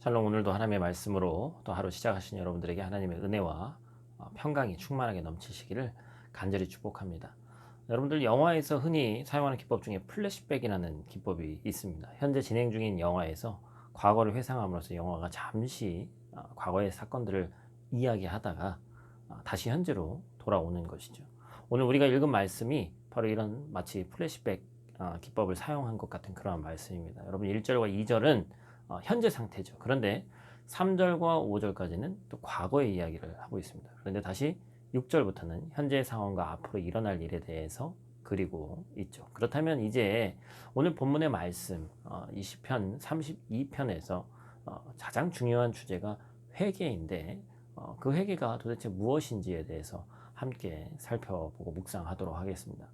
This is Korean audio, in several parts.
샬롬. 오늘도 하나님의 말씀으로 또 하루 시작하신 여러분들에게 하나님의 은혜와 평강이 충만하게 넘치시기를 간절히 축복합니다. 여러분들 영화에서 흔히 사용하는 기법 중에 플래시백이라는 기법이 있습니다. 현재 진행 중인 영화에서 과거를 회상함으로써 영화가 잠시 과거의 사건들을 이야기하다가 다시 현재로 돌아오는 것이죠. 오늘 우리가 읽은 말씀이 바로 이런 마치 플래시백 기법을 사용한 것 같은 그러한 말씀입니다. 여러분 1절과 2절은 현재 상태죠. 그런데 3절과 5절까지는 또 과거의 이야기를 하고 있습니다. 그런데 다시 6절부터는 현재 상황과 앞으로 일어날 일에 대해서 그리고 있죠. 그렇다면 이제 오늘 본문의 말씀 20편 32편에서 가장 중요한 주제가 회개인데 그 회개가 도대체 무엇인지에 대해서 함께 살펴보고 묵상하도록 하겠습니다.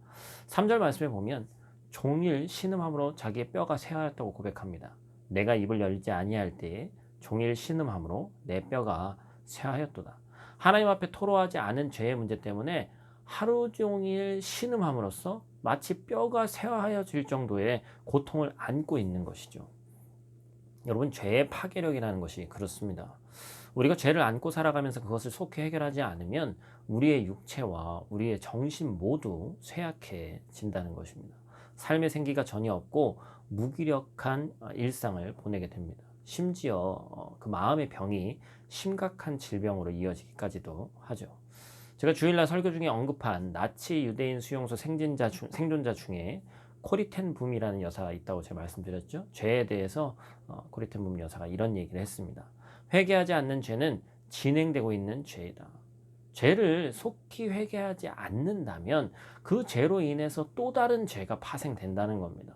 3절 말씀에 보면 종일 신음함으로 자기의 뼈가 쇠하였다고 고백합니다. 내가 입을 열지 아니할 때에 종일 신음함으로 내 뼈가 쇠하였도다. 하나님 앞에 토로하지 않은 죄의 문제 때문에 하루 종일 신음함으로써 마치 뼈가 쇠하여질 정도의 고통을 안고 있는 것이죠. 여러분, 죄의 파괴력이라는 것이 그렇습니다. 우리가 죄를 안고 살아가면서 그것을 속히 해결하지 않으면 우리의 육체와 우리의 정신 모두 쇠약해진다는 것입니다. 삶의 생기가 전혀 없고 무기력한 일상을 보내게 됩니다. 심지어 그 마음의 병이 심각한 질병으로 이어지기까지도 하죠. 제가 주일날 설교 중에 언급한 나치 유대인 수용소 생존자 중에 코리텐붐이라는 여사가 있다고 제가 말씀드렸죠. 죄에 대해서 코리텐붐 여사가 이런 얘기를 했습니다. 회개하지 않는 죄는 진행되고 있는 죄이다. 죄를 속히 회개하지 않는다면 그 죄로 인해서 또 다른 죄가 파생된다는 겁니다.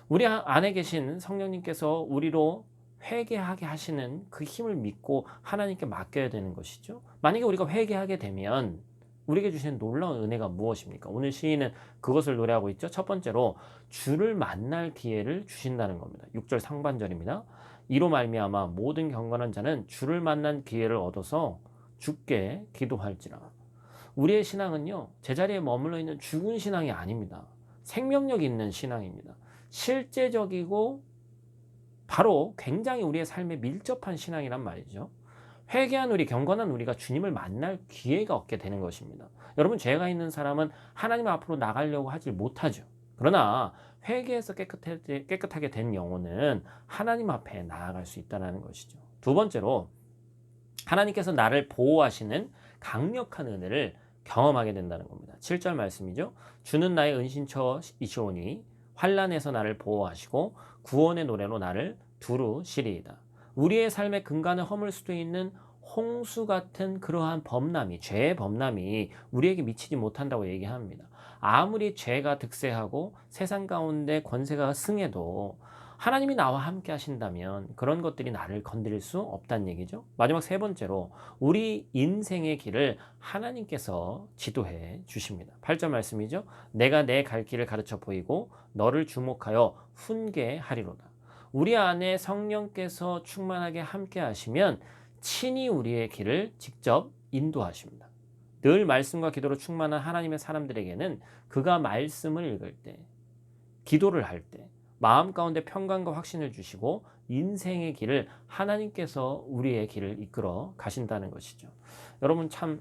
우리 안에 계신 성령님께서 우리로 회개하게 하시는 그 힘을 믿고 하나님께 맡겨야 되는 것이죠. 만약에 우리가 회개하게 되면 우리에게 주시는 놀라운 은혜가 무엇입니까? 오늘 시인은 그것을 노래하고 있죠. 첫 번째로 주를 만날 기회를 주신다는 겁니다. 6절 상반절입니다. 이로 말미암아 모든 경건한 자는 주를 만난 기회를 얻어서 주께 기도할지라. 우리의 신앙은요, 제자리에 머물러 있는 죽은 신앙이 아닙니다. 생명력 있는 신앙입니다. 실제적이고 바로 굉장히 우리의 삶에 밀접한 신앙이란 말이죠. 회개한 우리, 경건한 우리가 주님을 만날 기회가 얻게 되는 것입니다. 여러분, 죄가 있는 사람은 하나님 앞으로 나가려고 하지 못하죠. 그러나 회개해서 깨끗하게 된 영혼은 하나님 앞에 나아갈 수 있다는 것이죠. 두 번째로 하나님께서 나를 보호하시는 강력한 은혜를 경험하게 된다는 겁니다. 7절 말씀이죠. 주는 나의 은신처이시오니 환난에서 나를 보호하시고 구원의 노래로 나를 두루시리이다. 우리의 삶의 근간을 허물 수도 있는 홍수 같은 그러한 범람이, 죄의 범람이 우리에게 미치지 못한다고 얘기합니다. 아무리 죄가 득세하고 세상 가운데 권세가 승해도 하나님이 나와 함께 하신다면 그런 것들이 나를 건드릴 수 없다는 얘기죠. 마지막 세 번째로 우리 인생의 길을 하나님께서 지도해 주십니다. 8절 말씀이죠. 내가 내 갈 길을 가르쳐 보이고 너를 주목하여 훈계하리로다. 우리 안에 성령께서 충만하게 함께 하시면 친히 우리의 길을 직접 인도하십니다. 늘 말씀과 기도로 충만한 하나님의 사람들에게는 그가 말씀을 읽을 때, 기도를 할 때 마음 가운데 평강과 확신을 주시고 인생의 길을 하나님께서 우리의 길을 이끌어 가신다는 것이죠. 여러분, 참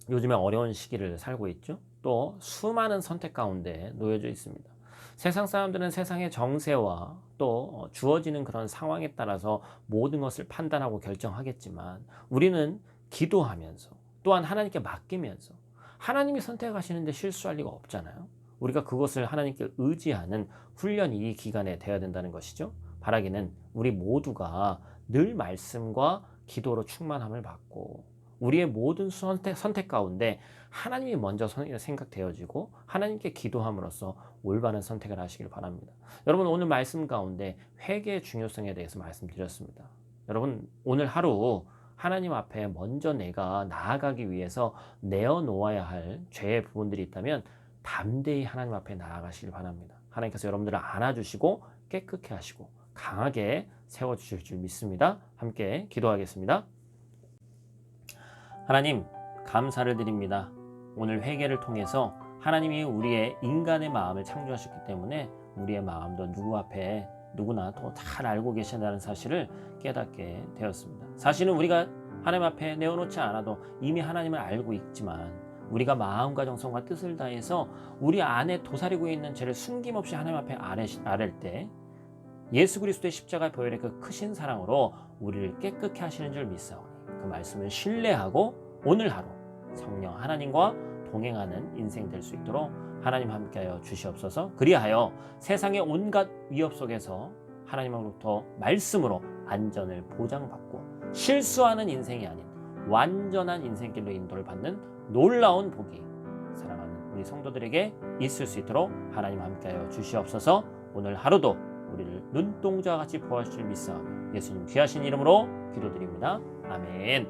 요즘에 어려운 시기를 살고 있죠. 또 수많은 선택 가운데 놓여져 있습니다. 세상 사람들은 세상의 정세와 또 주어지는 그런 상황에 따라서 모든 것을 판단하고 결정하겠지만 우리는 기도하면서 또한 하나님께 맡기면서 하나님이 선택하시는데 실수할 리가 없잖아요. 우리가 그것을 하나님께 의지하는 훈련이 이 기간에 되어야 된다는 것이죠. 바라기는 우리 모두가 늘 말씀과 기도로 충만함을 받고 우리의 모든 선택 가운데 하나님이 먼저 생각되어지고 하나님께 기도함으로써 올바른 선택을 하시길 바랍니다. 여러분, 오늘 말씀 가운데 회개의 중요성에 대해서 말씀드렸습니다. 여러분, 오늘 하루 하나님 앞에 먼저 내가 나아가기 위해서 내어놓아야 할 죄의 부분들이 있다면 담대히 하나님 앞에 나아가시길 바랍니다. 하나님께서 여러분들을 안아주시고 깨끗게 하시고 강하게 세워주실 줄 믿습니다. 함께 기도하겠습니다. 하나님, 감사를 드립니다. 오늘 회개를 통해서 하나님이 우리의 인간의 마음을 창조하셨기 때문에 우리의 마음도 누구 앞에 누구나 또 잘 알고 계신다는 사실을 깨닫게 되었습니다. 사실은 우리가 하나님 앞에 내어놓지 않아도 이미 하나님을 알고 있지만 우리가 마음과 정성과 뜻을 다해서 우리 안에 도사리고 있는 죄를 숨김없이 하나님 앞에 아랠 때 예수 그리스도의 십자가 보혈의 그 크신 사랑으로 우리를 깨끗게 하시는 줄 믿사오니 그 말씀을 신뢰하고 오늘 하루 성령 하나님과 동행하는 인생 될 수 있도록 하나님 함께하여 주시옵소서. 그리하여 세상의 온갖 위협 속에서 하나님으로부터 말씀으로 안전을 보장받고 실수하는 인생이 아닌 완전한 인생길로 인도를 받는 놀라운 복이 사랑하는 우리 성도들에게 있을 수 있도록 하나님 함께하여 주시옵소서. 오늘 하루도 우리를 눈동자와 같이 보호하실 줄 믿사오니 예수님 귀하신 이름으로 기도드립니다. 아멘.